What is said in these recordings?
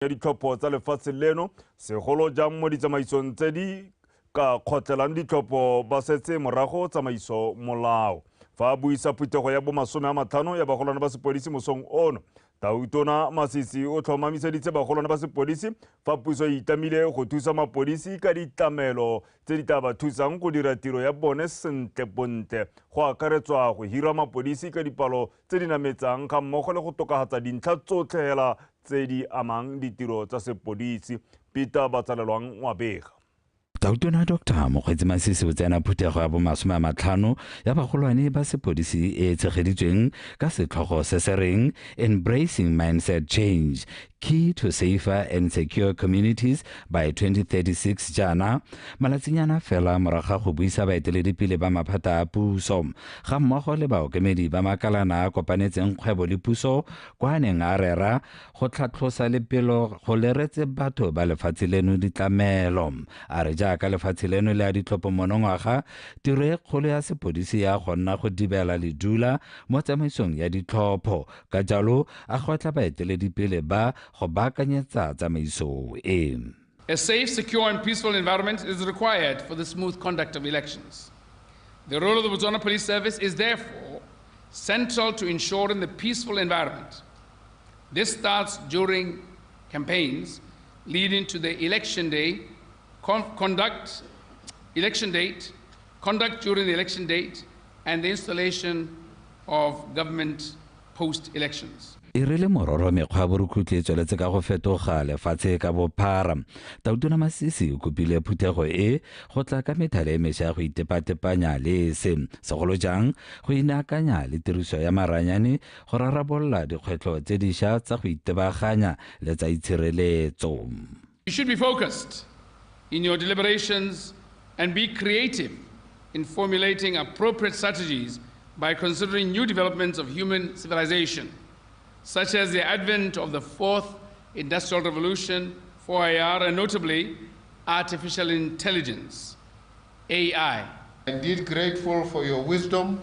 ya ditlhopho tsa lefatshe leno segolo jang mo ditsamaisong tse di ka kgotlelang ditlhopho ba setse morago tsamaiso molao fa a buisa phuthego ya bo 50 ya bagolwana ba sepodisi mosong ono. Tautona Masisi o tlhomamiseditse bagolwana ba sepodisi fa puso e itamile go thusa mapodisi ka ditlamelo tse di tla ba thusang go dira tiro ya bone sentle bontle go akaretswa go hira mapodisi ka dipalo tse di nametsang ga mmogo le go tokafatsa dintlha tsotlhe hela tse di amang ditiro tsa sepodisi. Peter Batsalelwang wa bega. Tautona Dr. Mokgweetsi Masisi o tsena phuthego ya bo 50 ya bagolwane ba sepodisi e tshegeditsweng ka setlhogo se se reng Embracing Mindset Change, Key to Safer and Secure Communities by 2036 jaana malatsinyana fela moraga go buisa baeteledipele ba maphata a puso ga mmogo le baokemedi ba makalana a kopanetseng kgwebo le puso kwa neng a rera go tlhatlhosa lepelo go leretse batho ba lefatshe leno ditlamelo a re jaaka lefatshe leno le a ditlhopho monongwaga tiro e kgolo ya sepodisi ya go nna go dibela ledula mo tsamaisong ya ditlhopho ka jalo a gotla baeteledipele ba go baakanyetsa tsamaiso e. A safe, secure and peaceful environment is required for the smooth conduct of elections. The role of the Botswana Police Service is therefore central to ensuring the peaceful environment. This starts during campaigns leading to the election day, conduct during the election date, and the installation of government post-elections. E rile mororo mekgwa ya borukhutlhi e tsweletse ka go fetoga lefatshe ka bophara. Tautona Masisi o kopile phuthego e go tla ka methale e mešwa go itepatepanya le se segolo jang go inaakanya le tiriso ya maranyane go rarabolola dikgwetlho tse dišwa tsa go itebaganya le tsa itshireletso. You should be focused in your deliberations and be creative in formulating appropriate strategies by considering new developments of human civilization, such as the advent of the fourth industrial revolution, 4IR, and notably artificial intelligence, AI. Indeed grateful for your wisdom,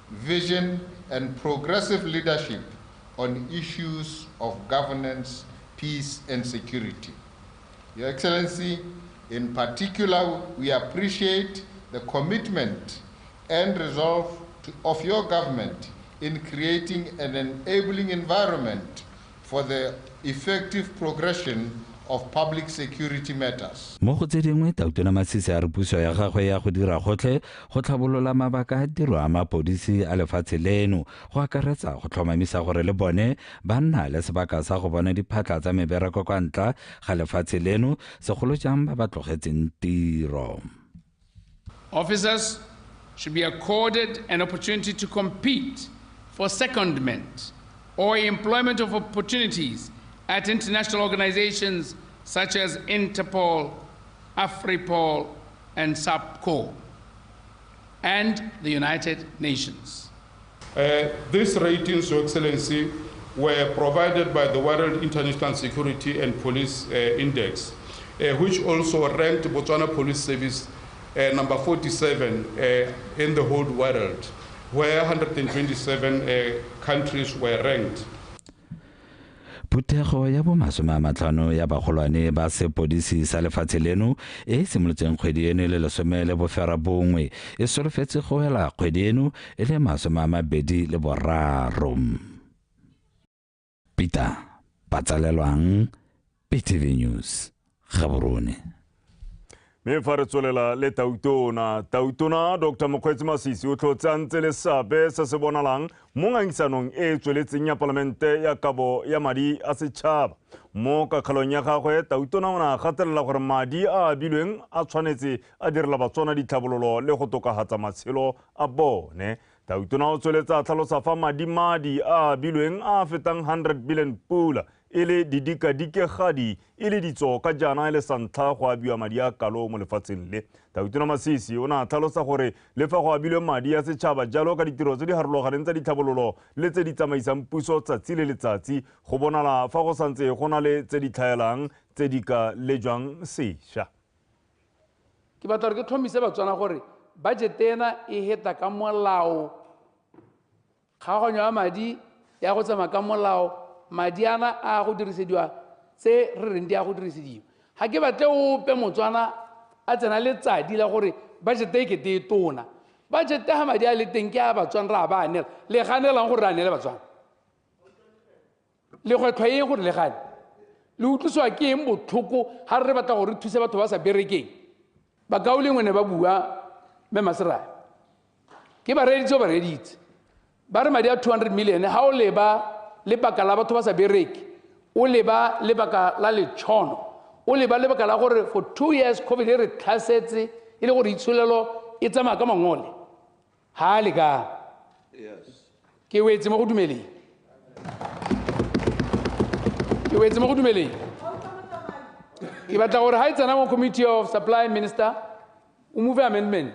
vision, and progressive leadership on issues of governance, peace, and security. Your Excellency, in particular, we appreciate the commitment and resolve of your government in creating an enabling environment for the effective progression of public security matters. Mo go tse dingwe Tautona Masisi a re puso ya gagwe ya go dira gotlhe go tlhabolola mabaka a tiro a mapodisi a lefatshe leno go akaretsa go tlhomamisa gore le bone ba nna le sebaka sa go bona diphatla tsa mebereko kwa ntla ga lefatshe leno segolo jang ba ba tlogetseng tiro. Officers should be accorded an opportunity to compete for secondment or employment of opportunities at international organizations such as Interpol, Afripol, and SAPCO, and the United Nations. These ratings, Your Excellency, were provided by the World International Security and Police Index, which also ranked Botswana Police Service number 47 in the whole world, where 127 countries were ranked. Phuthego ya bo 50 ya bagolwane ba sepodisi sa lefatshe leno e simolotseng kgwedi eno le lesome le bofera bongwe e solofetse go hela kgwedi eno e le 23. Peter Batsalelwang, PTV News, Gaborone. Me fa re tswelela le Tautona Dr. Mokgweetsi Masisi o tlhotsantse le seabe se se bonalang mo ngangisanong e tsweletseng ya palamente ya kabo ya madi a setšhaba. Mo kakgalong ya gagwe Tautona o na gatelela gore madi a abilweng a tshwanetse a direla Batswana ditlhabololo le go tokafatsa matshelo a bone. Tautona o tsweletsa tlhalosa fa madi a abilweng a fetang 100 billion pula ele didikadikegadi ele ditso ka jana ele santla go abiwa madi a kalo mo lefatsheng le. Tautona Masisi o na tlhalosa gore le fa go abilwe madi a setšhaba jalo ka ditiro tse di harologaneng tsa ditlhabololo le tse di tsamaisang puso tsatsi le letsatsi go bonala fa go santse go na le tse di tlhaelang tse di ka lejwang sešwa. Ke batla re ke tlhomise Batswana gore budget ena e heta ka molao. Kgaoganyo ya madi ya go tsamaya ka molao, madi ana a go dirisediwa tse re reng di a go dirisediwa ga ke batle ope Motswana a tsena letsadi la gore budget e ke te tona budget ha madi a le teng ke a Batswana ra ba anela le ganelang gore ra anela Batswana le go tlhoye gore le gane le utlwiswa ke eng botlhoko ha re batla gore thuse batho ba sa berekeng ba kaolengwe ne ba bua me Masera ke ba reditse ba re madi a 200 million ha o leba le baka la batho ba sa bereke o leba le baka la letshono o leba le baka la gore for 2 years COVID re tlhasetse e le gore itshulelo e tsamaya ka mangole ha le ka yes ke wetse mo go dumeleng ke batla gore ha itsana mo committee of supply minister o move amendment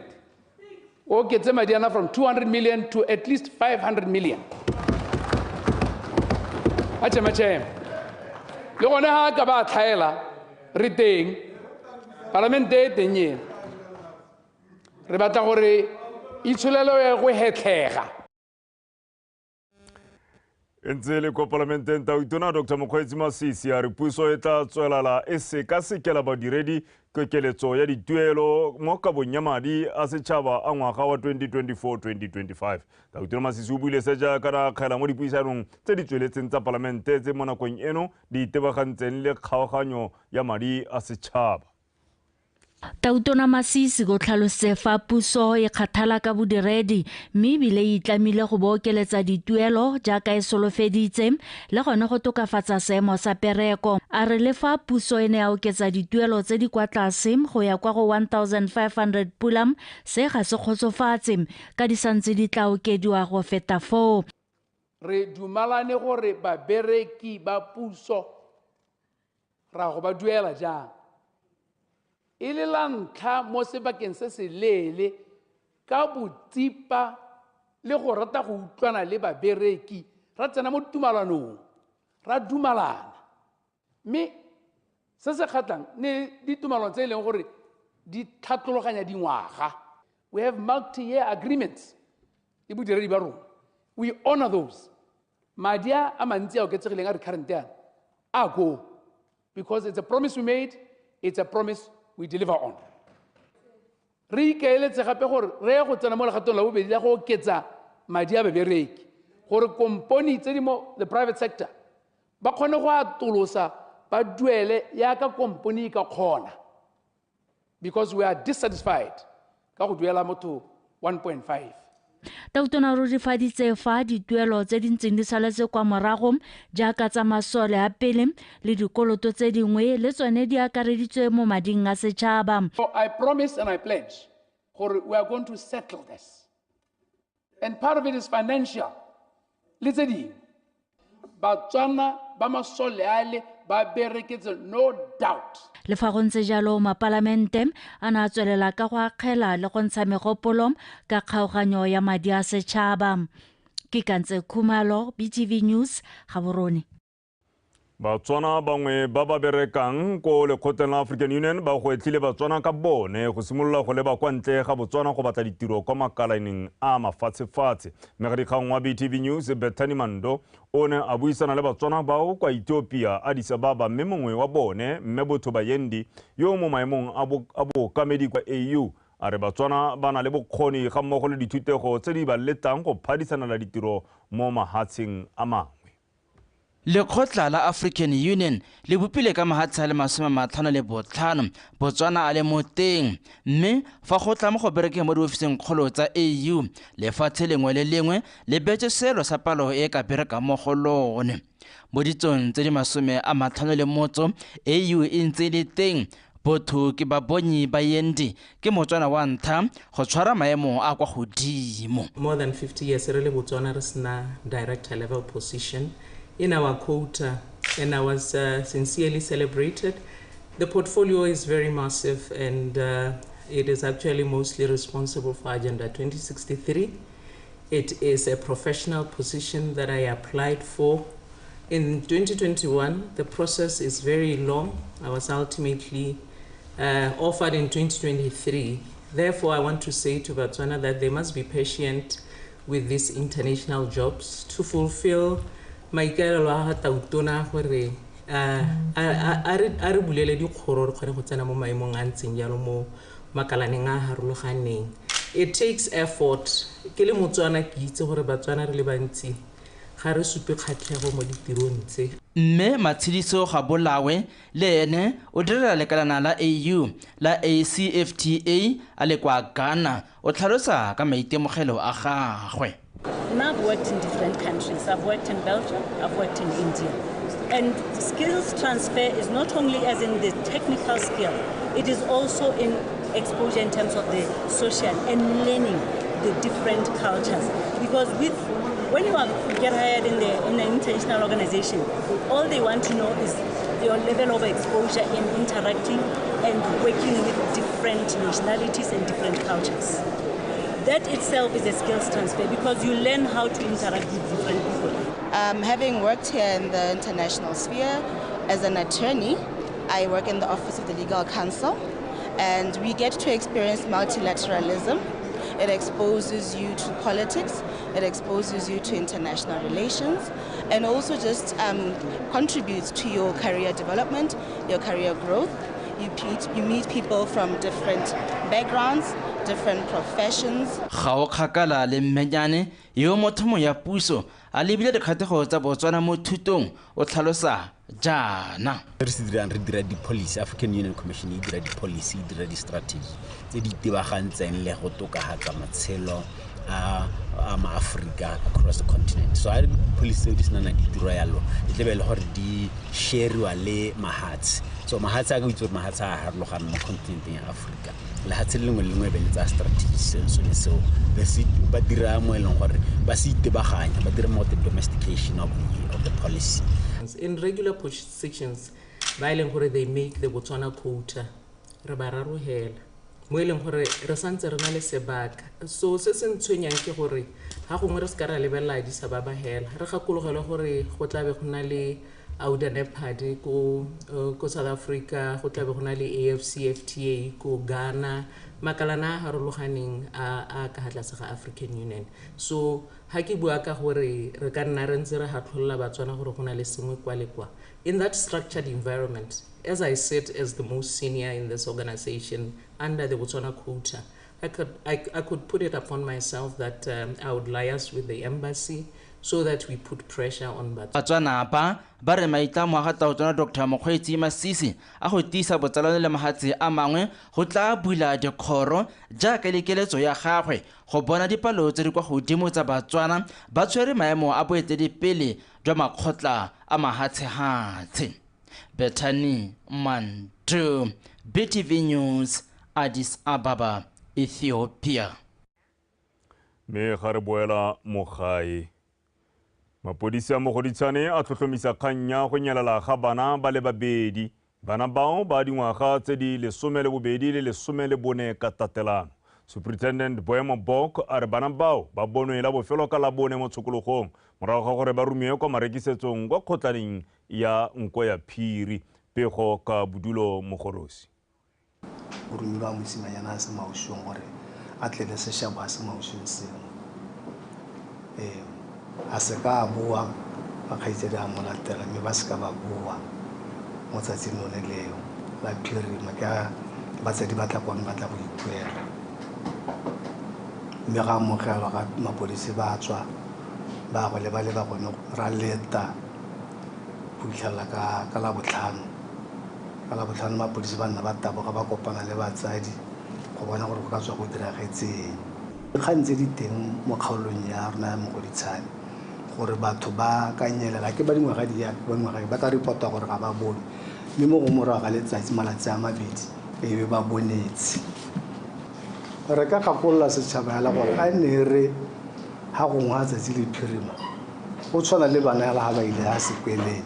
o ke tse madi ana from 200 million to at least 500 million a tšema le gona ha ka ba tlhaela re teng parlamente e teng ena re batla gore itshulelo ya go hetlega ntse le ko parlamenteng tautona Dr. Mokgweetsi Masisi a re puso e tla tswelela e sekasekela badiredi kekeletso ya dituelo mo kabong ya madi a setšhaba a ngwaga wa 2024-2025 tautona Masisi o buile se jaaka ra kgela mo dipuisanong tse di tsweletseng tsa parlamente tse mo nakong eno di itebagantseng le kgaoganyo ya madi a setšhaba. Tautona Masisi go tlhalositse fa puso e kgathala ka bodiredi mme ebile e itlamile go bokeletsa dituelo jaaka e solofeditse le gone go tokafatsa seemo sa pereko a re le fa puso e ne ya oketsa dituelo tse di kwa tlase go ya kwa go 1500 pulam se ga se kgotsofatse ka di santse di tla okediwa go feta foo re dumalane gore babereki ba puso ra go ba duela jang e le la ntlha mo sebakeng se se leele ka botsipa le go rata go utlwana le babereki ra tsena mo tumalanong ra dumalana mme se se kgatlang ne ditumalano tse e leng gore di tlhatlologanya dingwaga we have multi-year agreements le bodiredi ba rona we honor those madi a mantsi a oketsegileng a re current yana a go because it's a promise we made it's a promise we deliver on. Re ikaeletse gape gore re go tsena mo legatong la bobedi la go oketsa madi a babereki gore komponi tse di mo the private sector ba kgone go atolosa ba duele ya ka komponi ka kgona because we are dissatisfied ka go duela motho 1.5. Tautona o rifaditse fa dituelo tse di ntseng di saletse kwa morago jaaka tsa masole a pele le dikoloto tse dingwe le tsone di akareditswe mo mading a setšhaba. I promise and I pledge we are going to settle this. And part of it is financial. Le tse dingwe Batswana ba masole ale ba bereketse no doubt. Le fa go ntse jalo mapalamente a na tswelela ka go akgela le go ntsha megopolo ka kgaoganyo ya madi a setšhaba ke Kantse Khumalo BTV News Gaborone. Batswana bangwe ba ba berekang ko lekgotleng la African Union ba go etlile Batswana ka bone go simolola go leba kwa ntle ga Botswana go batla ditiro kwa makalaineng a mafatshefatshe Dikgang wa BTV News Bethany Mando o ne a buisana le Batswana bao kwa Ethiopia Addis Ababa mme mongwe wa bone mme Botho Bayendi yo mo maemong a bookamedi kwa AU a re Batswana ba na le bokgoni ga mmogo le dithutego tse di ba letang go phadisana la ditiro mo mahatsheng a mangwe. Lekgotla la African Union le bopile ka mahatsha le 55 Botswana a le mo teng mme fa go tla mo go bereke mo diofiseng kgolo tsa AU lefatshe lengwe le lengwe le betse selo sa palo e ka bereka mo go lone mo ditsong tse di 51 AU e ntse le teng Botho ke Babonyi Bayendi ke Motswana wa ntlha go tshwara maemo a kwa godimo. More than 50 years really Botswana is na director level position in our quota, and I was sincerely celebrated. The portfolio is very massive and it is actually mostly responsible for Agenda 2063. It is a professional position that I applied for. In 2021, the process is very long. I was ultimately offered in 2023. Therefore, I want to say to Botswana that they must be patient with these international jobs to fulfill maikaelelo a tautona gore a re bulele dikgoro re kgone go tsena mo maemong a ntseng jalo mo makalaneng a harologaneng. It takes effort. Ke le Motswana ke itse gore Batswana re le bantsi ga re supe kgatlhego mo ditirong tse. Mme Matshidiso ga bolawe le ene o direla lekalana la AU la ACFTA a le kwa Ghana o tlhalosa ka maitemogelo a gagwe. I've worked in different countries. I've worked in Belgium, I've worked in India. And skills transfer is not only as in the technical skill, it is also in exposure in terms of the social and learning the different cultures. Because when you get hired in an international organization, all they want to know is your level of exposure in interacting and working with different nationalities and different cultures. That itself is a skills transfer because you learn how to interact with different people. Having worked here in the international sphere as an attorney, I work in the Office of the Legal Counsel, and we get to experience multilateralism. It exposes you to politics, it exposes you to international relations, and also just contributes to your career development, your career growth. You meet people from different backgrounds, different professions. Ga o kgakala le mmenyane yo motho mo ya puso a lebile dikgatlhego tsa Botswana mo thutong o tlhalosa jaana. Re dira di policy, African Union Commission e dira di policy, e dira di strategy tse di tebagantseng le go tokahatsa matshelo a ma-Africa across the continent. So I policy tseo di sena di diro yalo e tle be le gore di share-wa le mahatsi. So mahatsi a go itse mahatsi a harologana mo continenteng ya Africa. Le hatse lengwe le lengwe be le tsa strategy so le so ba dira mo eleng gore ba se itebaganya ba dira mo the domestication of the policy. In regular positions, they make the Botswana quota. Re ba rarohela. Mo eleng gore re santse re na le sebaka. So se se ntshwenyang ke gore ha gongwe re ska ra lebella di sa ba hela. Re gakologela gore go tla be go na le Audanepad ko South Africa, go tla be go na le AFCFTA ko Ghana, makalana a harologaneng a ka tlase ga African Union. So ha ke bua ka gore re ka nna re ntse re hatlolla Batswana gore go na le sengwe kwa le kwa. In that structured environment, as I sit as the most senior in this organization under the Botswana quota, I could put it upon myself that I would liaise with the embassy so that we put pressure on Batswana ba re maitlamo a ga Taotona Dr. Mokgweetsi Masisi a go tiisa botsalano le mahatsi a mangwe go tla bula dikgoro jaaka lekeletso ya gagwe go bona dipalo tse di kwa godimo tsa Batswana ba tshwere maemo a boeteledipele jwa makgotla a mahatshe. Bethany Mantu, BTV News, Addis Ababa, Ethiopia. Me ga re boela mo gae. Mapodisi a Mogoditšhane a tlhotlhomisa kgang ya go nyelela ga bana ba le babedi. Bana bao ba dingwaga tse di 12 le 14 ka tatelano. Superintendent Boemo Bok a re bana bao ba bonwe la bofelo ka labone mo tshokologong morago ga gore ba rumiwe kwa marekisetsong kwa kgotlaneng ya nko ya Phiri pego ka Bodulo Mogorosi. O rumiwa mosimanyana a se maushong gore a tlele seshabo a se maushong seo. A se ka bua ba kgaitsedi a molatela mme ba se ka ba bua mo tsatsing lone leo la Phiri maka batsadi ba tla kwana ba tla go ituela mme ga amogela ga mapodisi ba tswa ba go le ba gone ra leta go fitlhela ka la botlhano mapodisi ba nna ba taboga ba kopana le batsadi go bona gore go ka tswa go diragetseng. Dikgang tse di teng mo kgaolong ya rona ya Mogoditšhane gore batho ba ka nyelela ke ba dingwaga ba tla report-a gore ga ba bone mme mo go morago ga letsatsi malatsi a mabedi e be ba bonetse. Re ka gakolola setšhaba yala gore a ne re ha gongwe a tsatsi le phirima go tshwana le bana yala ga ba ile a sekweleng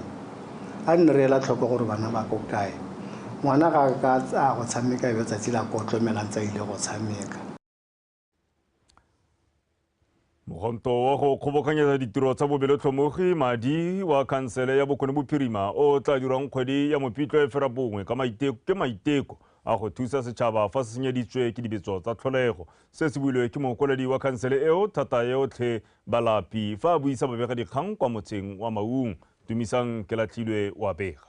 a nne re ela tlhoko gore bana ba ko kae ngwana ga ka a go tshameka e tsatsi la kotlomelang tsa ile go tshameka. Mogonto wa go kgobokanyetsa ditiro tsa bobelotlhomogi madi wa khansele ya Bokone Bophirima o tla dirang kgwedi ya Mopitlwe e fela bongwe ke maiteko a go thusa setšhaba fa se senyeditswe ke dibetso tsa tlholego. Se se builwe ke mokwaledi wa khansele eo thata yotlhe balapi fa a buisa babegakgang kwa motseng wa Maung. Tumisang ke latlhilwe wa bega.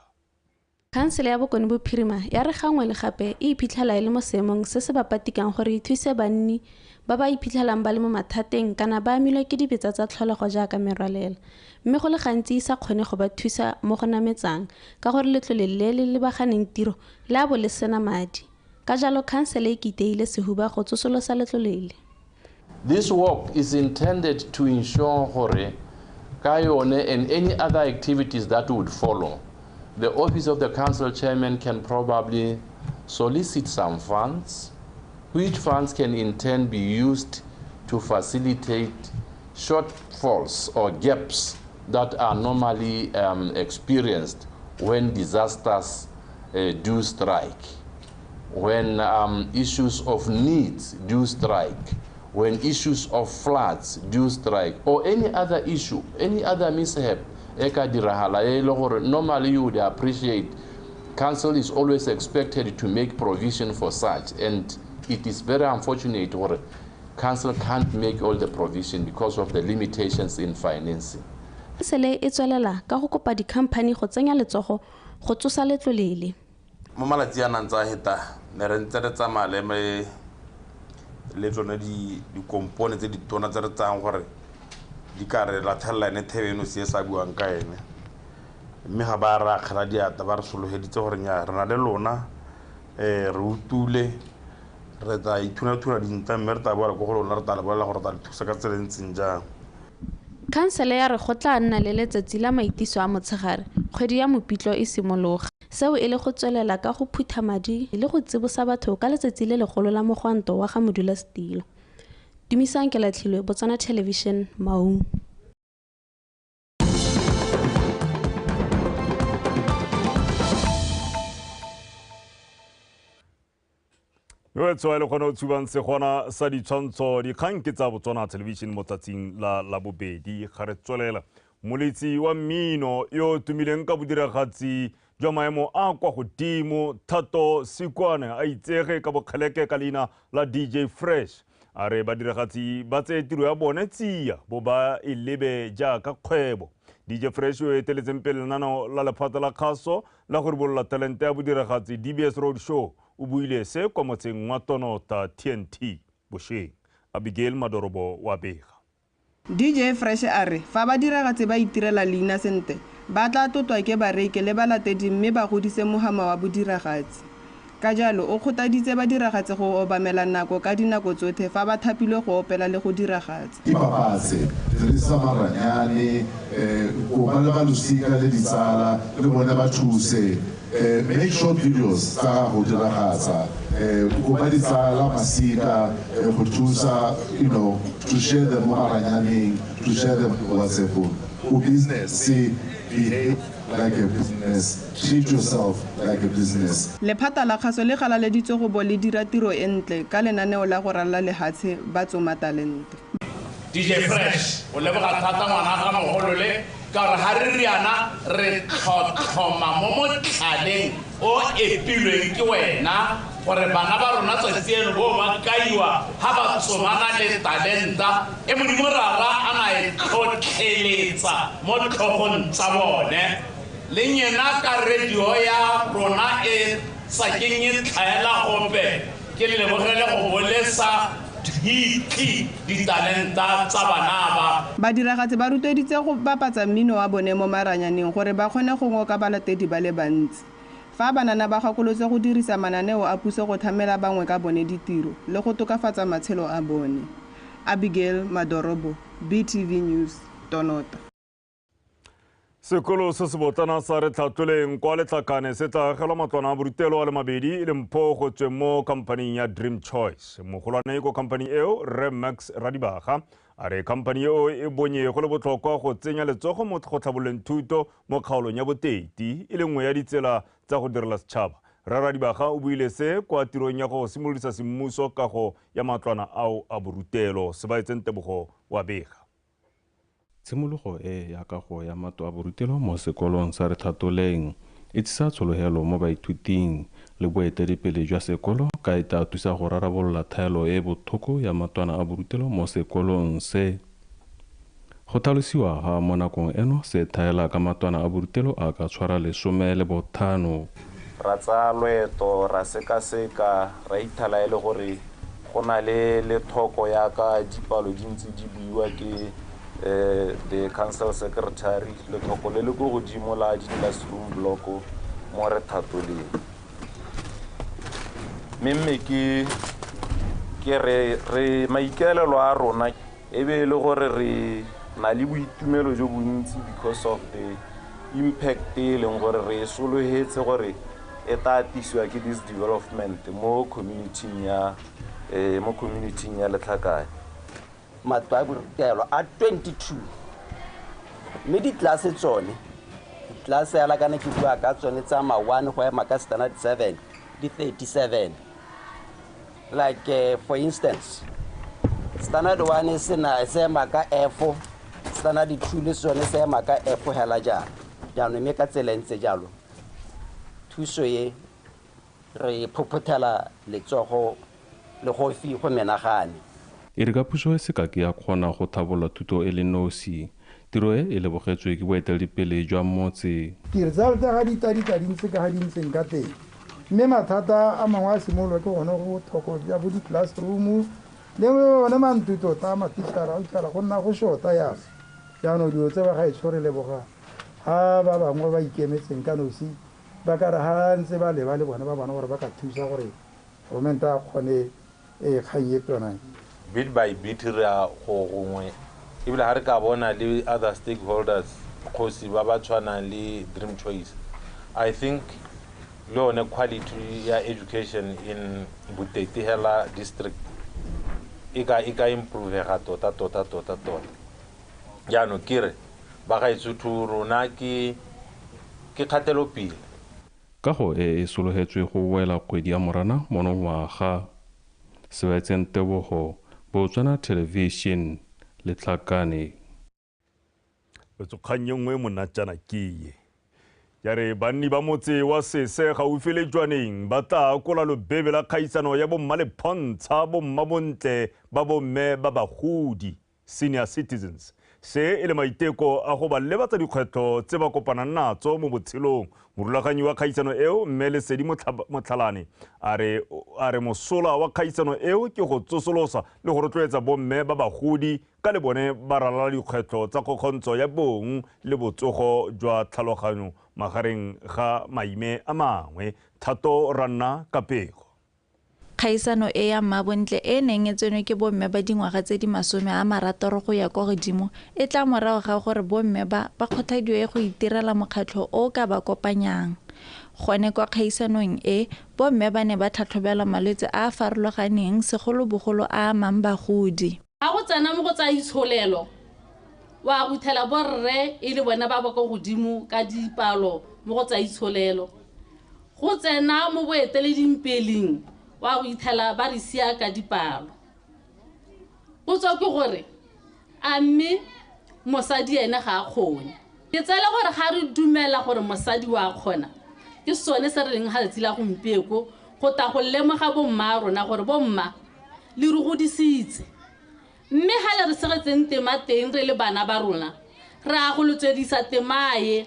Khansele ya Bokone Bophirima ya re gangwe le gape e iphitlhela e le mo seemong se se bapatikang gore e thuse banni ba ba iphitlhelang ba le mo mathateng kana ba amilwe ke dibetsa tsa tlholego jaaka merwalela, mme go le gantsi e sa kgone go ba thusa mo go nametsang ka gore letlole le le lebaganeng tiro le a bo le sena madi. Ka jalo khansele e kiteile sehuba go tsosolosa letlole le. This work is intended to ensure gore ka yone and any other activities that would follow, the office of the council chairman can probably solicit some funds, which funds can in turn be used to facilitate shortfalls or gaps that are normally experienced when disasters do strike, when issues of needs do strike, when issues of floods do strike, or any other issue, any other mishap. Normally you would appreciate council is always expected to make provision for such, and it is very unfortunate or council can't make all the provision because of the limitations in financing. Sele e tswelela ka go kopa dikhamphani go tsenya letsogo go tsosa letlole le. Mo malatsi a nantsa heta ne re ntse re tsamaya le tsone di components tse di tona tse re tsang gore di ka re latlhella ne thebeno se sa buang ka ene, mme ga ba ra kgala diata ba re sologeditse gore nya re na le lona re utule re tla ithuna dinta mme re tla boela go go lona re tla le bolela gore tla le thusa ka tsela ntseng jang. Khansele ya re go tla nna le letsatsi la maitiso a motshegare kgwedi ya Mopitlo e simologa, seo e le go tswelela ka go phutha madi le go tsibosa batho ka letsatsi le legolo la mogwanto wa ga modulasetilo. Dumisang ke latlhilwe Botswana Television Maung. Yo tswa le gona o tsubang se gona sa ditshwantsho dikgang ke tsa Botswana Television mo tsatsing la labobedi ga re tswelela. Moletsi wa mmino yo tumileng ka bodiragatsi jwa maemo a kwa godimo Thato Sikwane a itsege ka bokgeleke ka leina la DJ Fresh. Are badiragatsi ba tse tiro ya bone tsia bo ba e lebe jaaka kgwebo. DJ Fresh yo eteletseng pele lenaneo la lephata la kgaso la gore bolola talente ya bodiragatsi DBS Road Show o buile se kwa motseng wa Tonota TNT Bosheng. Abigail Madorobo wa bega. DJ Fresh are fa badiragatsi ba itirela leina sente ba tla totwa ke bareki le balatedi mme ba godise mohama wa bodiragatsi. Ka jalo o kgotaditse badiragatsi go obamela nako ka dinako tsotlhe fa ba thapilwe go opela le go diragatsa. Ipapatse re sa maranyane go ba le balosika le ditsala le bona ba thuse make short videos tsa go diragatsa go ba ditsala masika go thusa to share them maranyane, to share them WhatsApp go business behave like a business, treat yourself like a business. Lephata la kgaso le galaleditse go bo le dira tiro entle ka lenaneo la go rala lehatshe ba tsoma talente. DJ Fresh o leboga thata ngwana ga mogolo le ka re ha re riana re tlhotlhoma mo motlhaleng o epilweng ke wena gore bana ba rona tsatsi eno bo ba kaiwa ha ba tsomana le talenta e modimo rara a na e tlhotlheletsa mo tlhogong tsa bone. Le nyena ka radio ya rona e sa kenye tlhaela gope ke le lebogele go bolesa di talenta tsa bana ba. Badiragatsi ba ruteditse go bapatsa mmino wa bone mo maranyaneng gore ba kgone go ngoka balatedi ba le bantsi. Fa banana ba gakolotse go dirisa mananeo a puso go thamela bangwe ka bone ditiro le go tokafatsa matshelo a bone. Abigail Madorobo, BTV News, Tonota. Sekolo se se botana sa re tlhatloleng kwa letlakane se tla agela matlwana a borutelo a le mabedi e le mpho go tswe mo kampaning ya Dream Choice. Mogolwane ko kampani eo Re Max Radibaga a re kampani eo e bonye go le botlhokwa go tsenya letsogo mo go tlhabololeng thuto mo kgaolong ya boteti e le nngwe ya ditsela tsa go direla setšhaba. Radibaga o buile se kwa tirong ya go simolodisa semmuso kago ya matlwana ao a borutelo. Se ba etseng Tebogo wa bega. Tshimologo e ya kago ya mato a borutelo mo sekolong sa re tlhatoleng e tsisa tshologelo mo baithuting le boeteledipele jwa sekolo ka e tla thusa go rarabolola thaelo e botlhoko ya matwana a borutelo mo sekolong se. Go tlhalosiwa ga mo nakong eno se thaela ka matwana a borutelo a ka tshwara 15. Ra tsa loeto ra sekaseka ra ithala ele gore go na le lethoko ya ka dipalo dintsi di buiwa ke the council secretary lethoko le le go godimo la di-classroom block mo re thatoleng. Mme ke re maikaelelo a rona e be le gore re na le boitumelo jo bontsi because of the impact e leng gore re sologetse gore e tla tisiwa ke this development mo community ya Letlhakane. Matlo a borutelo a 22 mme ditlase tsone ditlase ya lakana ke bua ka tsone tsa ma 1 go ya maka standard 7 di 37. Like for instance standard 1 is na se maka F, standard 2 le sone se maka F hela jana jana mme ka tsela ntse jalo thuso ye re phophotela letsogo le go fi go menagane. E re ka puso e seka ke ya kgona go thabola thuto e le nosi. Tiro e e lebogetswe ke boeteledipele jwa motse. Di-result ga di ntse ka ga di ntseng ka teng mme mathata a mangwe a simololo ke gone go thoko ya bo di-classroom le one mantuto ta matišara a utšala go nna go shota yalo jaanong dilo tse ba ga e tshwore leboga ga ba bangwe ba ikemetseng ka nosi ba ka re ga ntse ba leba le bone ba bona gore ba ka thusa gore government a kgone kgang e tsona. Bit by bit re a go gongwe ebile ha re ka bona le other stakeholders khosi ba ba tshwanang le Dream Choice. I think le one quality ya education in Butetihela district e ka improve ga tota. Jaanong kere ba ga ithutu rona ke kgatelopele. Kago e sologetswe go wela kgwedi ya Morana monongwaga. Sebetseng Tebogo, Botswana Television, Letlhakane. Kgang nngwe monatjana ke ya re banni ba motse wa Sese gaufi le Jwaneng ba tla akola lobebe la kgaisano ya bomma le pontsha bomma bontle ba bomme ba bagodi senior citizens. Se e le maiteko a go ba lebatsa dikgwetlho tse ba kopanang natso mo botshelong. Morulaganyi wa kgaisano eo mme Lesedi Motlhalane a re mosola wa kgaisano eo ke go tsosolosa le go rotloetsa bomme ba bagodi ka le bone ba ralala dikgwetlho tsa kgokgontsho ya bong le botsogo jwa tlhaloganyo magareng ga maime a mangwe. Thato Ranna Kapego. Kgaisano e ya mmabontle e neng e tsenwe ke bomme ba dingwaga tse di 60 go ya kwa godimo e tla morago ga gore bomme ba kgothadiwe go itirela mokgatlho o ka ba kopanyang. Gone kwa kgaisanong e bomme ba ne ba tlhatlhobela malwetse a a farologaneng segolobogolo a amang bagodi. A go tsena mo go tsa itsholelo wa ruthela borre e le bona ba ba go godimo ka dipalo mo go tsa itsholelo go tsena mo boeteledimpeleng wa go ithela ba re sia ka dipalo. Go tswa ke gore a mme mosadi ene ga a kgone. Ke tsela gore ga re dumela gore mosadi wa kgona ke sone se re leng ga letsi la gompieko go ta go lemoga bomma rona gore bomma le re godisitse mme ga le re segetseng tema teng re le bana ba rona re a go lotswedisa temae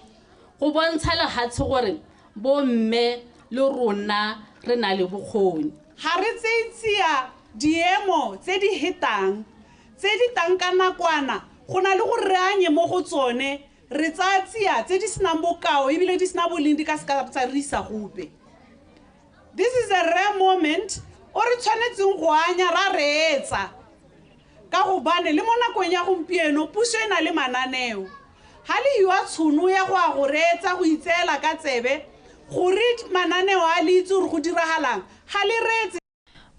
go bontsha le gatse gore bomme le rona re na le bokgoni. Ha re tseitsia diemo tse di hitang tse di tanka nakwana go na le go reanye mo go tsone re tsatsia tse di sena bokao ebile di sena boleng di ka se ka tsa risa gope. This is a rare moment o re tshwanetseng go anya ra reetsa ka go bane le mo nakong ya gompieno puso e na le mananeo ha le yua tshono ya go a go reetsa go itseela ka tsebe gore mananeo a le itse gore go diragalang ga le reetse.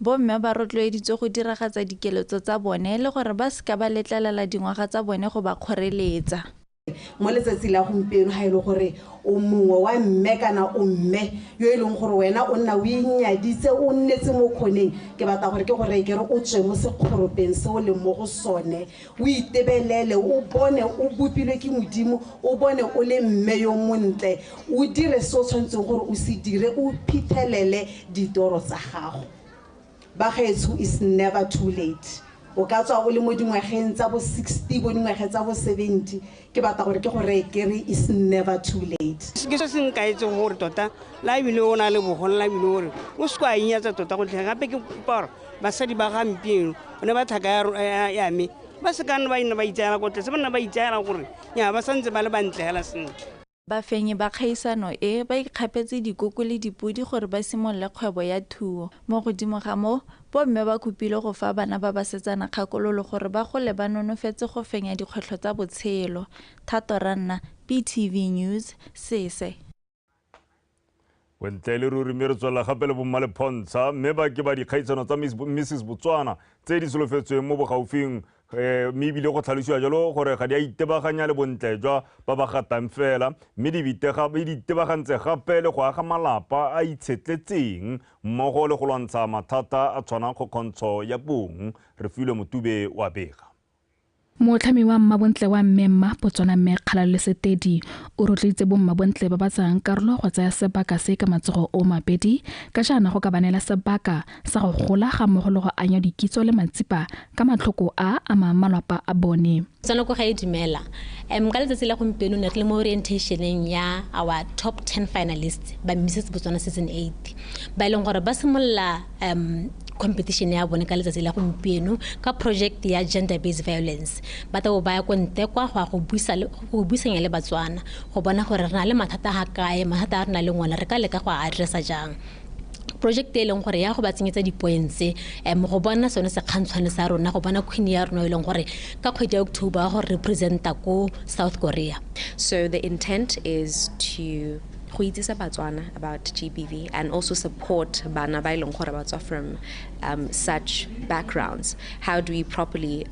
Bomme ba rotloeditswe go diragatsa dikeletso tsa bone le gore ba se ka ba letlelela dingwaga tsa bone go ba kgoreletsa. Mo letsatsi la gompieno ga ile gore o mongwe wa mme kana o mme yo e leng gore wena o nna o inyaditse o nnetse mo kgoneng ke batla gore ke gore ke re o tswe mo sekgoropeng se o le mo go sone o itebelele o bone o bopilwe ke modimo o bone o le mme yo montle o dire se o tshwanetseng gore o se dire o phithelele ditoro tsa gago. Ba gaetsho is never too late. o ka tswa o le mo dingwageng tsa bo 60 bo dingwageng tsa bo 70 ke batla gore ke gore kere is never too late ke se seng ka etse gore tota la bile o na le bogolo la bile gore o se kwa inyatsa tota go tlhe gape ke kupara basadi ba gampieno o ne ba thaka ya me ba se kana ba ina ba itsaela go tle se bana ba itsaela gore ya ba santse ba le bantlegela sentle. Bafenyi ba kgaisano e ba ikgapetse dikoko le dipodi gore ba simolle kgwebo ya thuo. Mo godimo ga mo, bomme ba kopile go fa bana ba ba setsana kgakololo gore ba gole ba nonofetse go fenya dikgwetlho tsa botshelo. Thato Ranna, BTV News, Sese. Wentle le ruri mme re tswela gape le bomma le pontsha mme ba ke ba dikgaitsano tsa Mrs Botswana tse di solofetsweng mo bogaufing mme ebile go tlhalosiwa jalo gore ga di a itebaganya le bontle jwa ba ba gatang fela mme di itebagantse gape le go aga malapa a itshetletseng mmogo le go lwantsha mathata a tshwanang kgontsho ya bong. Re filwe Motube wa bega. Motlhami wa mmabontle wa Mmemma Botswana mme Kgalale Setedi o rotloitse bommabontle ba ba tsang karolo go tsaya sebaka se ka matsogo o mabedi ka jana go ka banela sebaka sa go gola ga mmogo le go anya dikitso le matsipa ka matlhoko a malapa a bone. Tsana go ga e dumela ka letsatsi la gompieno ne re le mo orientationeng ya our top 10 finalists ba Mrs Botswana season 8 ba ileng gore ba simolla competition ya bone ka letsatsi la gompieno ka project ya gender based violence ba tla ba ya konte kwa go buisanya le Batswana go bona gore re na le mathata ha kae mathata a rena le ngwana re ka leka go addressa jang project e leng gore ya go ba tsenyetsa di-points go bona sone se kgantshwane sa rona go bona queen ya rona e leng gore ka kgwedi ya October go representa ko South Korea. So the intent is to Batswana about GBV and also support bana ba ileng gore ba tswa from such backgrounds. How do we properly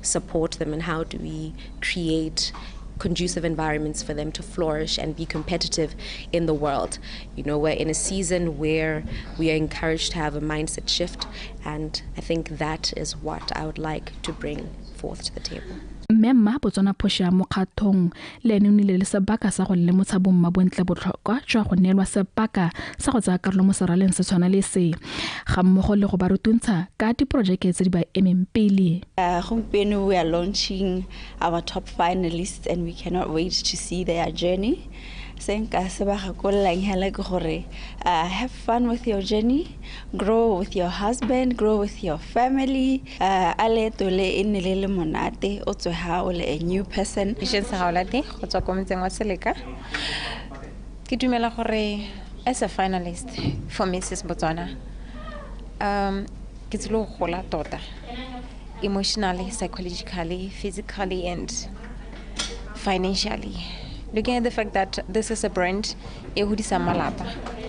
support them and how do we create conducive environments for them to flourish and be competitive in the world? You know, we're in a season where we are encouraged to have a mindset shift, and I think that is what I would like to bring forth to the table. Mmemma Botswana phosha mo kgathong le ene o nile le sebaka sa go lemotsha bommabontle botlhokwa jwa go neelwa sebaka sa go tsaya karolo mo seraleng se tshwana le se ga mmogo le go ba rutuntsha ka diprojeke tse di ba emeng pele. Gompieno we are launching our top finalists and we cannot wait to see their journey. Senka se ba gakollang hela ke gore have fun with your journey, grow with your husband, grow with your family, ale tole inele le monate o tswe ha o le a new person. Mission sa gaolate go tswa ko motseng wa Seleka ke dumela gore as a finalist for Mrs Botswana ke tselo gola tota emotionally, psychologically, physically and financially. Looking at the fact that this is a brand e hodisang malapa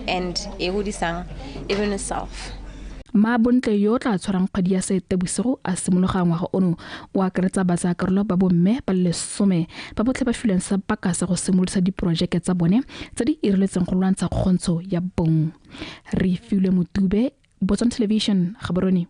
and e hodisang even itself. Mmabontle yo tla tshwarang kgwedi ya Seetebosigo a simologa ngwaga ono o akaretsa batsayakarolo ba bomme ba le 10 ba botlhe ba fileng sebaka sa go simolosa diprojeke tsa bone tse di ireletseng go lwantsha kgontsho ya bong. Re filwe Motube, Botswana Television, Gaborone.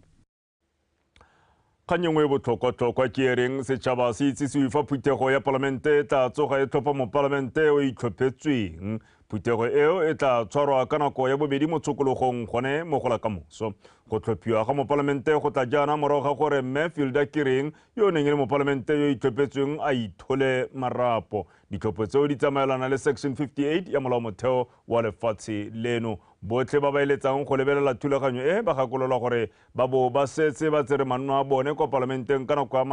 Kanyengwe botlhokwa ke reng setšhaba se itsisiwe fa phuthego ya palamente tla tsoga e tlhopha mo palamente o itlhophetsweng. Phuthego eo e tla tshwarwa ka nako ya bobedi mo tshokologong gone mo go la kamoso. Go tlhophiwa ga mo palamente go tla jaana morago ga gore mme Fielder Kering yo neng le mo palamente yo itlhophetsweng a ithole marapo. Ditlhopho tseo di tsamaelana le section 58 ya molao motheo wa lefatshe leno. Botlhe ba ba eletsang go lebelela thulaganyo e ba gakolola gore ba bo ba setse ba tsere manno a bone kwa parlamenteng ka nako ya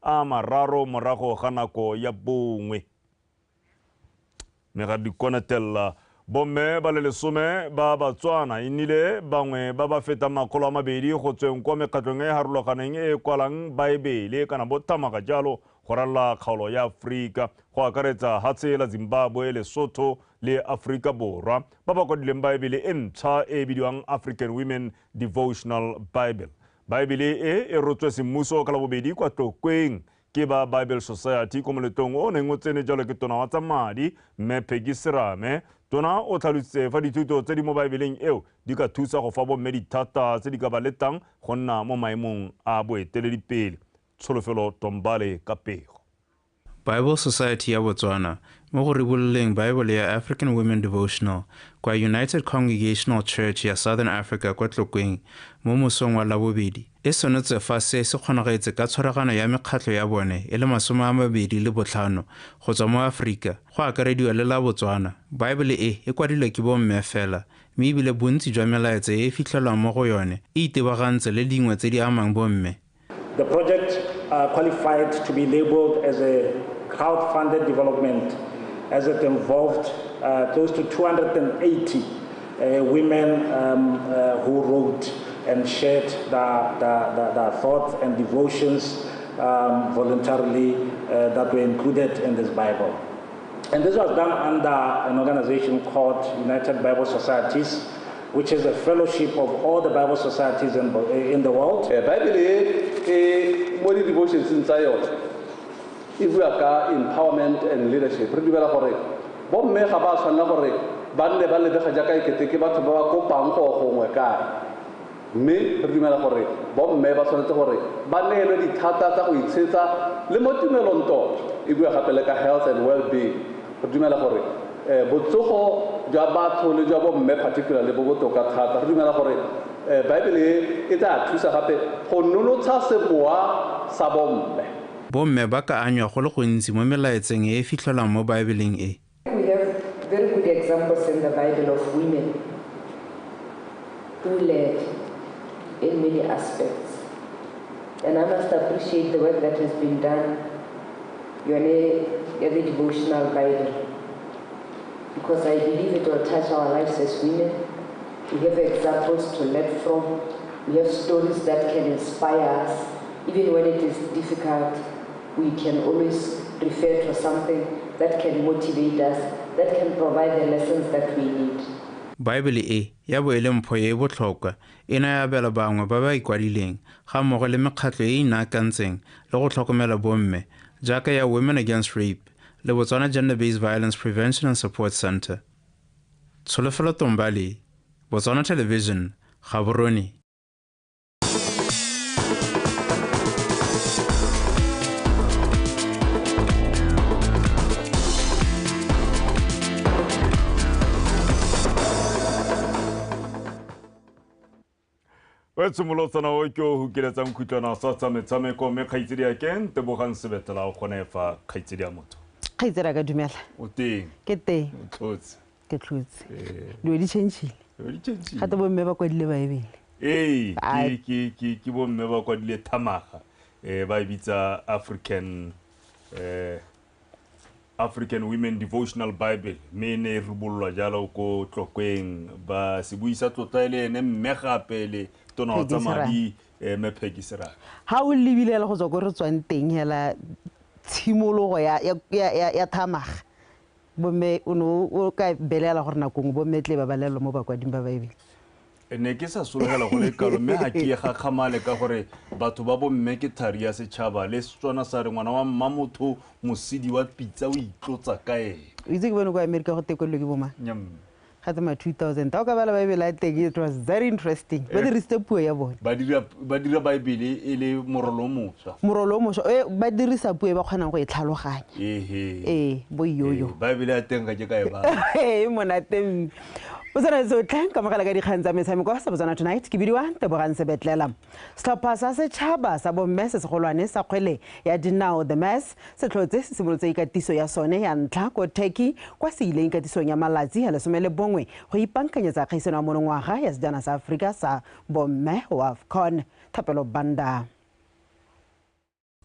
30 morago ga nako ya bongwe. Mega dikonatella bomme ba le 10 ba Batswana inile bangwe ba ba feta 200 go tsweng kwa mekgatlong e harologaneng e kwalang Baebele kana botamaga jalo go ralla kgaolo ya Afrika go akaretsa Hatse la Zimbabwe, Lesotho le Afrika Borwa ba ba kodileng Baebele e ntšha e bidiwang African Women Devotional Bible. Baebele e rotswe semmuso ka labobedi kwa Tlokweng ke ba Bible Society ko moletong o neng o tsene jalo ke tona wa tsa madi mme Peggy Serame. Tona o tlhalositse fa dithuto tse di mo Baebeleng eo di ka thusa go fa bomme dithata tse di ka ba letang go nna mo maemong a boeteledipele. Tsholofelo Tombale ka pego. Bible Society ya Botswana mo go ribololeng Bible ya African Women Devotional kwa United Congregational Church ya Southern Africa kwa Tlokweng mo mosong wa LABOBEDI e sonetse fa se kgonagaetse ka tshwaragano ya mekgatlo ya bone e le 25 go tswa mo Afrika go akarediwa le la Botswana. Bible e kwadilwe ke bomme fela mme ebile bontsi jwa melaetsa e fitlhelwang mo go yone e itebagantse le dingwe tse di amang bomme. The project qualified to be labeled as a crowd-funded development as it involved close to 280 women who wrote and shared their thoughts and devotions voluntarily that were included in this Bible. And this was done under an organization called United Bible Societies, which is a fellowship of all the Bible societies in the world. Bible mo di devotions inside if we are empowerment and leadership re dumela gore bomme ga ba tshwanela gore ba nne ba lebega jaaka ekete ke batho ba ba kopang go gongwe kae mme re dumela gore bomme ba tshwanetse gore ba neelwe dithata tsa go itshetsa le mo tumelong tota e bua gape le ka health and well-being re dumela gore botsogo jwa batho le jwa bomme particularly bo botoka thata re dumela gore Bible e tla thusa gape go nonotsha semowa sa bomme. Bomme ba ka anywa go le gontsi mo melaetseng e fitlhelwang mo Bibleng e. We have very good examples in the Bible of women who led in many aspects. And I must appreciate the work that has been done in the devotional Bible, because I believe it will touch our lives as women. We have examples to learn from. We have stories that can inspire us. Even when it is difficult, we can always refer to something that can motivate us, that can provide the lessons that we need. Bible e ya boele mpho e botlhokwa e na ya bela bangwe ba ba ikwadileng ga mmogo le mekgatlo e inaakantseng le go tlhokomela bomme jaaka ya Women Against Rape le Botswana Gender-Based Violence Prevention and Support Center. Tsholofelo Tombali, Botswana Television, Gaborone. Wetsumolotsana o ke o hukeletsa mkhutwana sa tsa metshameko me khaitsedi ya ken tebogang sebetela o kgone fa khaitsedi ya motho. Khaitsedi ka dumela. O teng. Ke teng. Tlotse. Ke tlotse. Lo di change. Gata bo mme ba kwadile Bible. Ke bo mme ba kwadile thamaga ba bitsa African Women Devotional Bible me ne rubolwa jalo ko Tlokweng ba se buisa tlotla ile ene mme gape le tona o tsamadi me Phegisera ha o libile le go tswa go re tswang teng hela tshimologo ya thamaga bomme o no o ka belela gore nakong bo metle ba balelo mo bakwading ba Bible ne ke sa sologela go le kalo mme ha ke ga khamale ka gore batho ba bomme ke thari ya setšhaba le Setswana sa re ngwana wa mmamotho mosidi wa pitsa o itlotsa kae o itse ke bone go America go tekolwe ke boma nyam ga tsama 2000 ta ka bala Bible a teng it was very interesting ba dirisitse puo ya bone ba dira Bible e le morolo mošwa ba dirisa puo e ba kgonang go e tlhaloganya bo yoyo Bible ya teng ga ke kae ba monate Botswana so tlang ka magala ka dikgang tsa metshameko sa Botswana Tonight ke bidiwa Tebogang Sebetlela. Setlhopha sa setšhaba sa bomme se segolwane sa kgwele ya dinao the Mass se tlhotse se simolotse ikatiso ya sone ya ntlha ko Turkey kwa se ile ikatisong ya malatsi a 11 go ipankanyetsa kgaisano ya monongwaga ya sejana sa Afrika sa bomme wa AFCON. Thapelo Banda.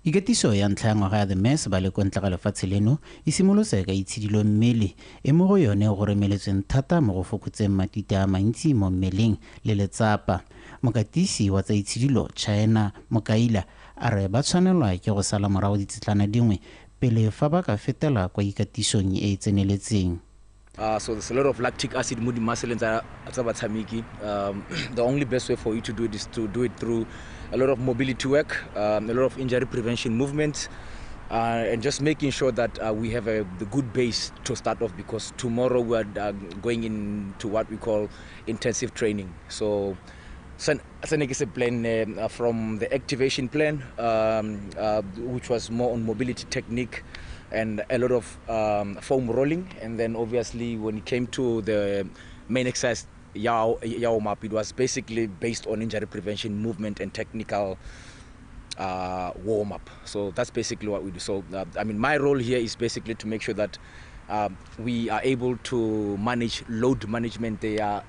Ikatiso ya ntlha ya ngwaga ya the Mass ba le kontla ga lefatshe leno e simolotse ka itshidilo mmele e mo go yone go remeletseng thata mo go fokotseng matite a mantsi mo mmeleng le letsapa. Mokatisi wa tsa itshidilo China Mokaila a re ba tshwanelwa ke go sala morago ditsitlana dingwe pele fa ba ka fetela kwa ikatisong e tseneletseng. So there's a lot of lactic acid mood muscle in Zabatamiki. The only best way for you to do it is to do it through a lot of mobility work, a lot of injury prevention movements, and just making sure that we have the good base to start off, because tomorrow we are going into what we call intensive training. So it's a plan from the activation plan, which was more on mobility technique, and a lot of foam rolling. And then obviously when it came to the main exercise, warm-up, it was basically based on injury prevention, movement and technical warm-up. So that's basically what we do. So I mean, my role here is basically to make sure that we are able to manage load management the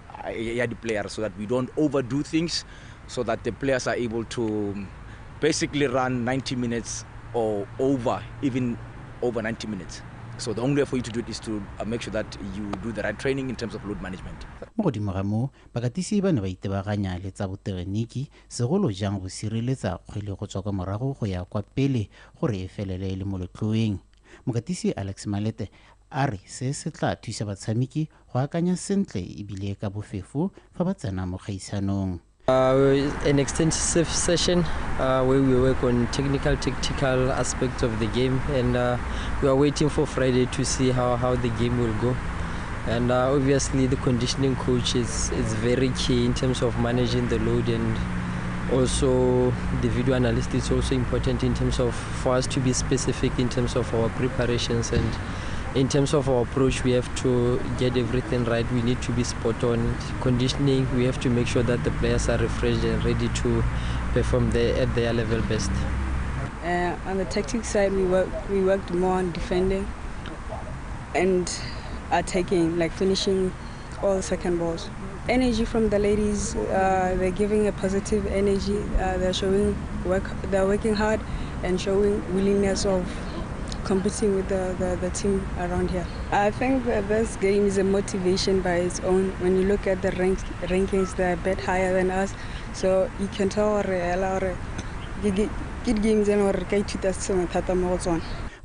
players, so that we don't overdo things, so that the players are able to basically run 90 minutes or over, even over 90 minutes. So the only way for you to do it is to make sure that you do the right training in terms of load management. Mo godimo ga mo bakatisi ba ne ba itebaganya le tsa botegeniki segolo jang go sireletsa kgwele go tswa ka morago go ya kwa pele gore e felele le molotloeng. Mokatisi Alex Malete a re se tla thusa batshameki go akanya sentle ebile ka bofefo fa ba tsena mo gaisanong. An extensive session where we work on tactical aspects of the game, and we are waiting for Friday to see how the game will go. And obviously the conditioning coach is very key in terms of managing the load, and also the video analyst is also important in terms of for us to be specific in terms of our preparations, and in terms of our approach, we have to get everything right. We need to be spot on. Conditioning, we have to make sure that the players are refreshed and ready to perform at their level best. On the tactics side, we worked more on defending and attacking, like finishing all the second balls. Energy from the ladies, they're giving a positive energy. They're showing they're working hard and showing willingness of competing with the team around here. I think this game is a motivation by its own. When you look at the rankings, they're a bit higher than us, so you can tell good games and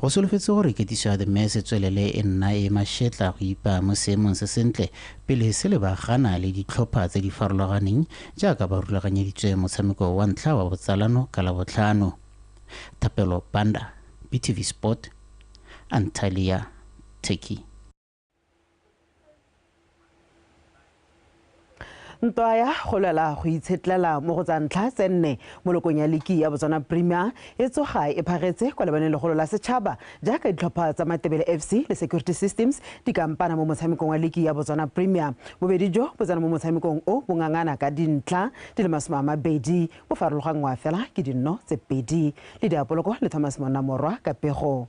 go solofetse gore ketiso ya the mess tswelele e nna e mashetla go ipa mo seemong se sentle pele se le bagana le ditlhopha tse di farologaneng jaaka ba rulaganyeditswe motshameko wa ntlha wa botsalano ka labotlhano. Thapelo Banda, BTV Sport, Antalya, Turkey. Ntwa go lwela go itshetlela mo go tsa ntlha tse nne mo lokong ya liki ya Botswana Premier e tsoga e phagetse kwa lebaneng legolo la setšhaba jaaka ditlhopha tsa Matebele FC le Security Systems di kampana mo motshamekong wa liki ya Botswana Premier. Bobedi jo bo tsena mo motshamekong o bongangana ka dintlha di le 20 bo farologangwa fela ke dinno tse pedi le diapoloko le Thomas Monamorwa ka pego.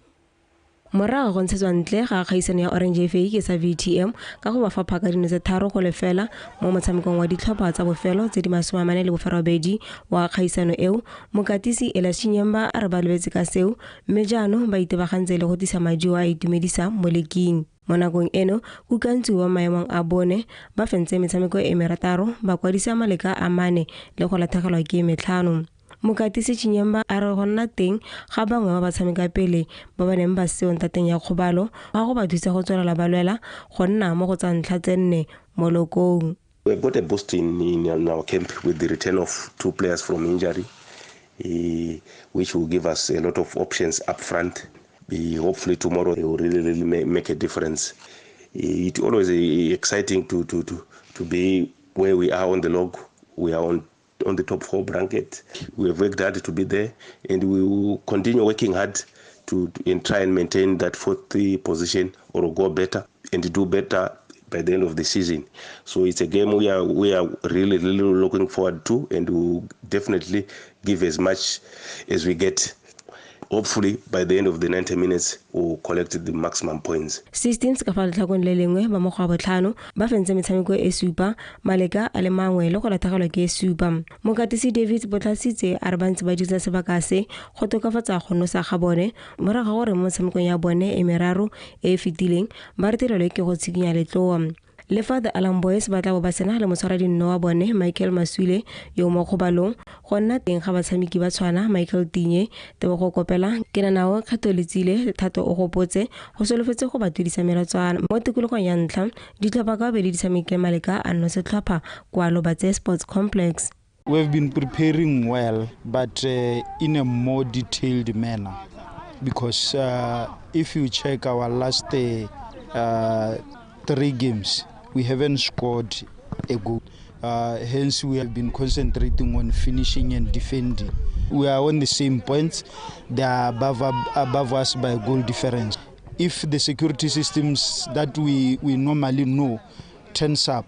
Morago go ntshetswa ntle ga kgaisano ya Orange FA ke sa VTM ka go ba fa phaka dino tse tharo go lefela mo motshamekong wa ditlhopha tsa bofelo tse di 42 wa kgaisano eo. Mokatisi Elachinyemba a re ba lebetse ka seo mme jaanong ba itebagantse le go tisa madio a itumedisa mo leking. Mo nakong eno kukantsi wa maemong a bone ba fentse metshameko e merataro ba kwadisa maleka a mane le go latlhegelwa ke metlhano. Mokatisi Chinyemba a re go nna teng ga bangwe ba ba tshameka pele ba ba neng ba seo ntateng ya kgobalo ga go ba thusa go tswelela balwela go nna mo go tsa ntlha tse nne mo lokong. We got a boost in our camp with the return of 2 players from injury, which will give us a lot of options up front. Hopefully tomorrow it will really make a difference. It's always exciting to be where we are on the log. We are on the top 4 bracket. We have worked hard to be there, and we will continue working hard to try and maintain that 4th position or go better and do better by the end of the season. So it's a game we are really looking forward to, and we'll definitely give as much as we get. Hopefully by the end of the 90 minutes we'll collect the maximum points. 16 ka fa letlhakong le lengwe ba mo go botlhano ba fentse metshameko e supa maleka a le mangwe le go latlhegelwa ke supa. Mokatisi David Botlasitse a re bantse ba ditsa sebaka se go tokafatsa go nosa ga bone morago gore mo motshamekong ya bone e meraro e fetileng ba re tirelo ke go tshikinya letloa. Le fa the Alarm Boys ba tla bo ba sena le motshwaradi nno wa bone Michael Maswile yo mo kgobalong go nna teng ga batshameki ba tshwana Michael Tinye te go kopela ke nao Kgatoletsile thato o go potse go solofetse go ba tudisa melatswana mo tikologong ya ntlha ditlhopha ka bedi di tshamekile maleka a nno setlhopha kwa Lobatse Sports Complex. We've been preparing well, but in a more detailed manner, because if you check our last 3 games, we haven't scored a goal. Hence, we have been concentrating on finishing and defending. We are on the same points. They are above us by goal difference. If the security systems that we normally know turns up,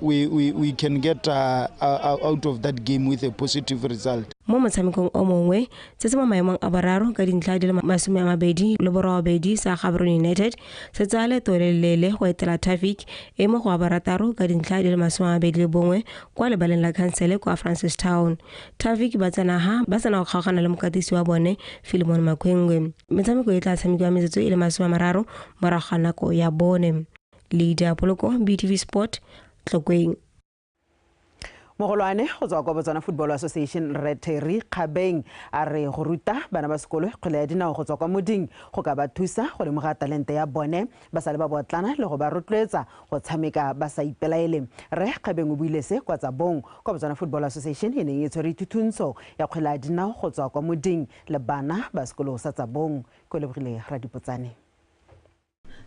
we can get out of that game with a positive result. Mo motshamekong o mongwe se se mo maemong a boraro ka dintlha di le 28 sa Gaborone United se tsa leto le lele go etela Traffic e mo go barataro ka dintlha di le 21 kwa lebaleng la Council kwa Francistown. Traffic ba tsena go kgaogana le mokatisi wa bone Philemon Makwengwe. Metshameko e tla tshamekiwa metsotso e le 30 morago ga nako ya bone. Leader Poloko, BTV Sport, Tlokweng. Mogolwane go tswa kwa Botswana Football Association Reteri Khabeng a re go ruta bana ba sekolo kgwele ya dinao go tswa kwa moding go ka ba thusa go lemoga talente ya bone ba sa le ba botlana le go ba rotloetsa go tshameka ba sa ipelaele. Re Khabeng o buile se kwa tsa bong kwa Botswana Football Association e neng e tshwere thutuntsho ya kgwele ya dinao go tswa kwa moding le bana ba sekolo sa tsa bong go lebogile Radipotsane.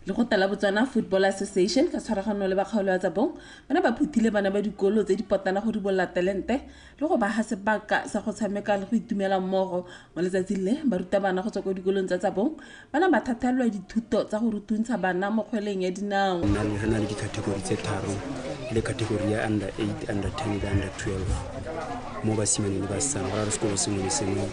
Le go tala Botswana Football Association ka tshwaragano le bakgaolo ya tsa bong bana ba phutile bana ba dikolo tse di potana go di bolla talente le go ba ha sebaka sa go tshameka le go itumela mmogo mo letsatsi le ba ruta bana go tswa go dikolong tsa bong bana ba thathelwa dithuto tsa go rutuntsha bana mo kgweleng ya dinao. Re na le dikategori tse tharo le kategori ya under 8, under 10 le under 12 mo basimane le basetsana go ra re sekolo sengwe le sengwe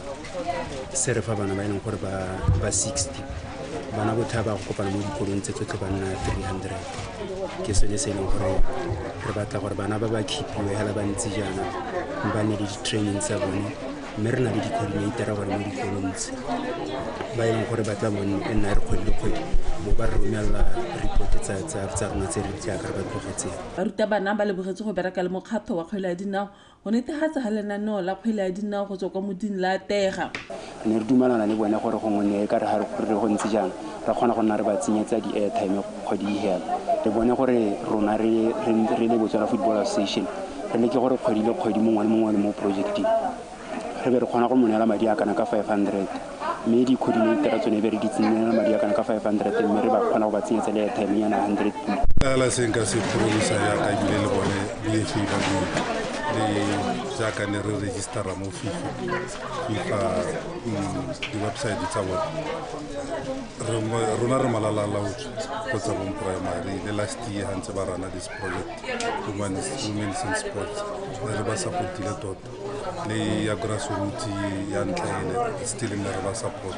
se re fa bana ba ileng gore ba 60 bana botha ba go kopana mo dikolong tse tsotlhe ba nna 300 ke sone se leng gore re batla gore bana ba ba khipiwe hela ba ntse jana ba ne le di-training tsa bone mme re na le di-coordinator gore mo dikolong tse ba ileng gore ba tla bone e nna re kgwedi le kgwedi mo ba re romela report tsa rona tse re di ka ba tlogetseng. Ba ruta bana ba lebogetse go bereka le mokgatlho wa kgwele ya dinao go netefatsa ga lenaneo la kgwele ya dinao go tswa kwa moding la tega. Ne re dumalana le bone gore gongwe ne ka re ga re go ntse jang ra kgona go nna re ba tsenyetsa di-airtime kgwedi e hela re bone gore rona re le Botswana Football Association re leke gore kgwedi le kgwedi mongwe le mo projecting re be re kgona go monela madi a kana ka 500 mme di-coordinator tsone be re di tsenyela madi a kana ka 500 mme re ba kgona go ba tsenyetsa le airtime yana 100 la se nka se promisa ya ka ile le bone BFA ba le jaaka ne re registera mo FIFA di-website tsa bone rona re malala laotswe go tsa bong primary le last year ga ntse ba rana this project women's in sports re ba supportile tota le ya grassroots ya ntlhaele still ne re ba support.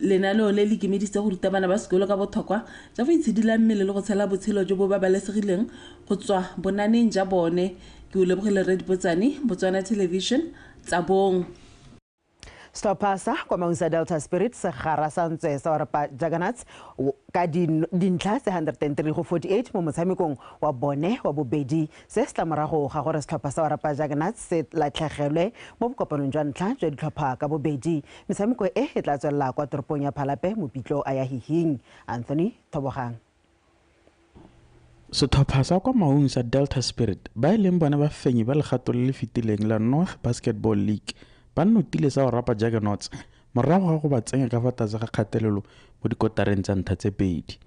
Lenaneo le le ikemeditse go ruta bana ba sekolo ka botlhokwa ja go itshidila mmele le go tshela botshelo jo bo babalesegileng go tswa bonaneng ja bone. Ke o lebogile Radipotsane, Botswana Television, tsa bong. Stopasa kwa maunsa Delta Spirit se gara santse sa Orapa Juggernauts ka dintlha tse 103-48 mo motshamekong wa bone wa bobedi se se tla morago ga gore setlhopha sa Orapa Juggernauts se latlhegelwe mo bokopanong jwa ntlha jwa ditlhopha ka bobedi. Metshameko e tla tswelela kwa toropong ya Phalape mopitlo a ya hihing. Anthony Thobogang. Setlhopha sa kwa maung sa Delta Spirit ba ileng bone ba fenyi ba legato le le fetileng la North Basketball League ba nnotile sa Orapa Juggernauts morago ga go ba tsenya ka fa tlase ga kgatelelo mo dikotareng tsa ntlha tse pedi.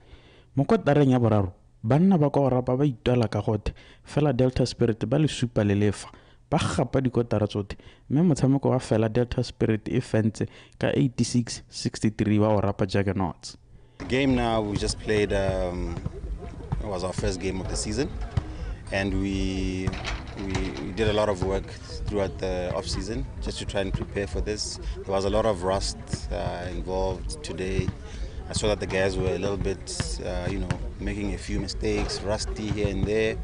Mo kotareng ya boraro banna ba kwa Orapa ba itwela ka gote fela Delta Spirit ba le supa le lefa ba gapa dikotara tsotlhe mme motshameko wa fela Delta Spirit e fentse ka 86-63 wa Orapa Juggernauts. The game now we just played it was our first game of the season, and we did a lot of work throughout the off season just to try and prepare for this. There was a lot of rust involved today. I saw that the guys were a little bit, making a few mistakes, rusty here and there.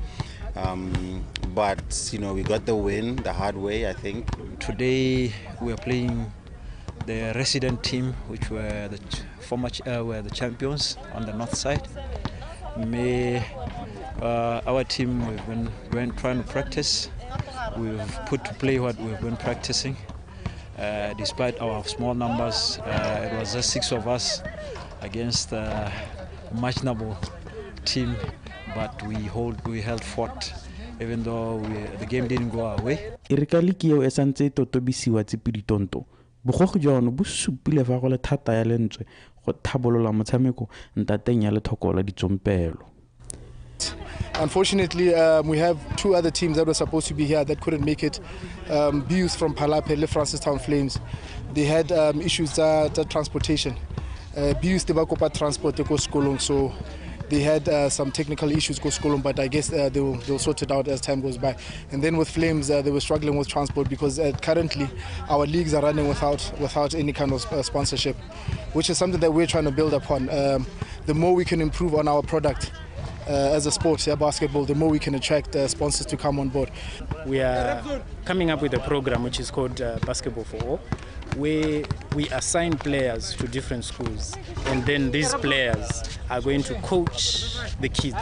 But we got the win the hard way, I think. Today we are playing the resident team, which were the champions on the north side. Our team, we've been trying to practice. We've put to play what we've been practicing. Despite our small numbers, it was just 6 of us against a imaginable team, but we held fort, even though the game didn't go our way. Irikali eo esantse totobisiwa tsipiditonto. Bogogo jano bo supile fa go le thata ya lentswe go thabolola motshameko ntateng ya lethoko la ditsompelo. Unfortunately, we have 2 other teams that were supposed to be here that couldn't make it. BUs from Palape, Le Francistown Flames, they had issues with transportation. BUs they were transport to go school, so they had some technical issues go school, but I guess they'll sort it out as time goes by. And then with Flames, they were struggling with transport because currently our leagues are running without any kind of sponsorship, which is something that we're trying to build upon. The more we can improve on our product as a sport, basketball, the more we can attract sponsors to come on board. We are coming up with a program which is called Basketball for All, where we assign players to different schools, and then these players are going to coach the kids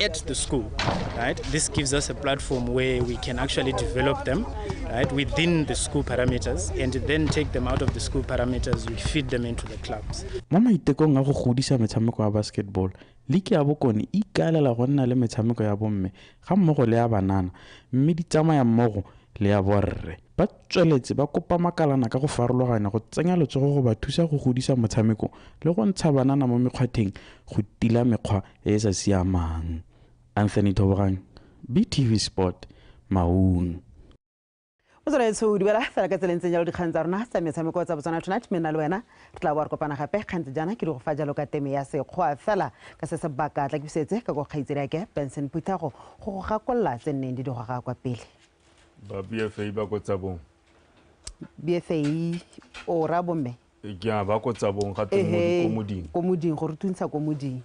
at the school, right? This gives us a platform where we can actually develop them, right, within the school parameters, and then take them out of the school parameters, we feed them into the clubs. Mo maitekong a go godisa metshameko ya basketball, liki ya bokone e ikaelela go nna le metshameko ya bomme ga mmogo le ya banana, mme di tsamaya mmogo le ya borre. Ba tsweletse ba kopa makalana ka go farologana go tsenya letsogo go ba thusa go godisa motshameko le go ntsha banana mo mekgwatheng go tila mekgwa e e sa siamang. Anthony Tobogang, BTV Sport, Maun. So di bela fela ka tseleng ya dikgang tsa rona tsa metshameko tsa Botswana tonight me nna le wena re tla boa re kopana gape kgantse jana ke di go fa jalo ka teme ya sekgwa fela ka se se baka tla ke setse ka go kgaitsere ke Benson Putago go gakolla tsenneng di go ga kwa pele ba BFA ba go tsabong BFA o ra bomme ya ba go tsabong ga komoding go re tuntsha komoding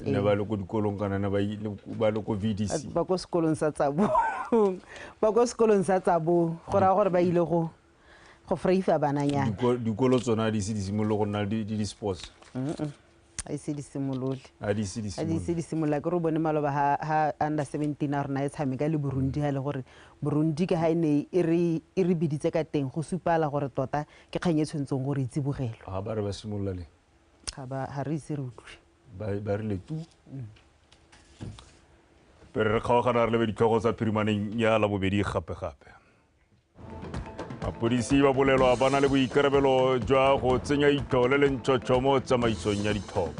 ne ba le go dikolong kana ne ba le go VDC ba go sekolong sa tsabo ba go sekolong sa tsabo go ra gore ba ile go freifa bananyana dikolo tsona di se di simolo go nna di sports I see the simulol. I see the simula go bone maloba ha under 17 a rona e tshameka le Burundi ha le gore Burundi ke ha ine e re biditse ka teng go supala gore tota ke kganye tshwentsong gore itsibogelo ha ba re ba simolola le ha re se re utlwe ba re le tu pero re kgaogana re lebe ditlhogo tsa phirimaneng ya labobedi gape mapodisi ba bolelwa ba na le boikarabelo jwa go tsenya itlho le lentšhotšho mo tsamaisong ya dithobo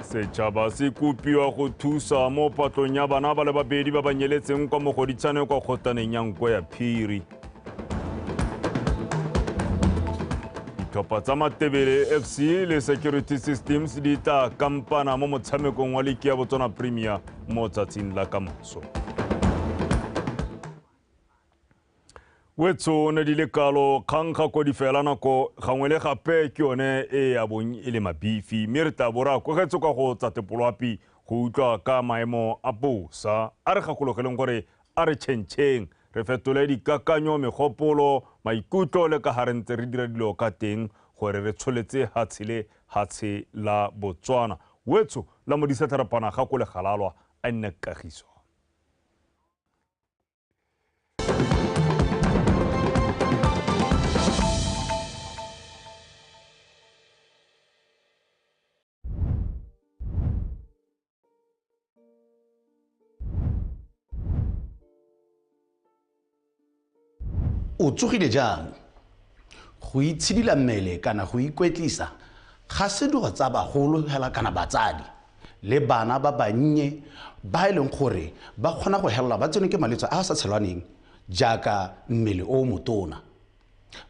setšhaba se kopiwa go thusa mo patlong ya bana ba le babedi ba ba nyeletseng kwa mogoditšhane kwa kgotaneng ya nko ya phiri ditlhopha tsa Matebele FC le Security Systems di tla kampana mo motshamekong wa Liki ya Botswana Premier mo tsatsing la kamoso. Wetso ne di le kalo kgang ga go di fela nako gangwe le gape ke yone e ya bong e le mabifi mme re tla bora go getso ka go tsa tepolwapi go utlwa ka maemo a bosa a re gakologeleng gore a re tšhentšheng re fetole dikakanyo megopolo maikutlo le ka harentse re dira dilo ka teng gore re tsholetse hatshe la Botswana wetso la modisa tharapana ga go le galalwa a nne kagiso o tsogile jang go itshidila mmele kana go ikwetlisa ga se dilo tsa bagolo hela kana batsadi le bana ba bannye ba ileng gore ba kgona go hella ba tsene ke malwetse a sa tshelwaneng jaaka mmele o motona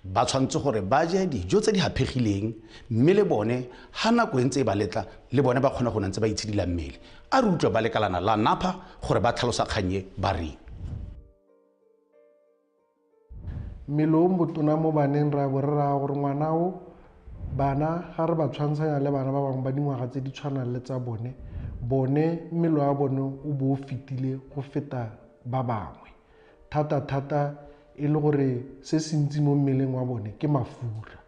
ba tshwantse gore ba je dijo tse di hapegileng mme le bone ha nako ntse ba letla le bone ba kgona go ntse ba itshidila mmele a re utlwe ba lekalana la napa gore ba tlhalosa kganye ba re Melo motona mo baneng ra borra gore ngwanao bana ga re ba tshwantshanya le bana ba bangwe ba dingwaga tse di tshwanang le tsa bone mmelo wa bone o bo fitile go feta ba bangwe thata e le gore se se ntsi mo mmeleng wa bone ke mafura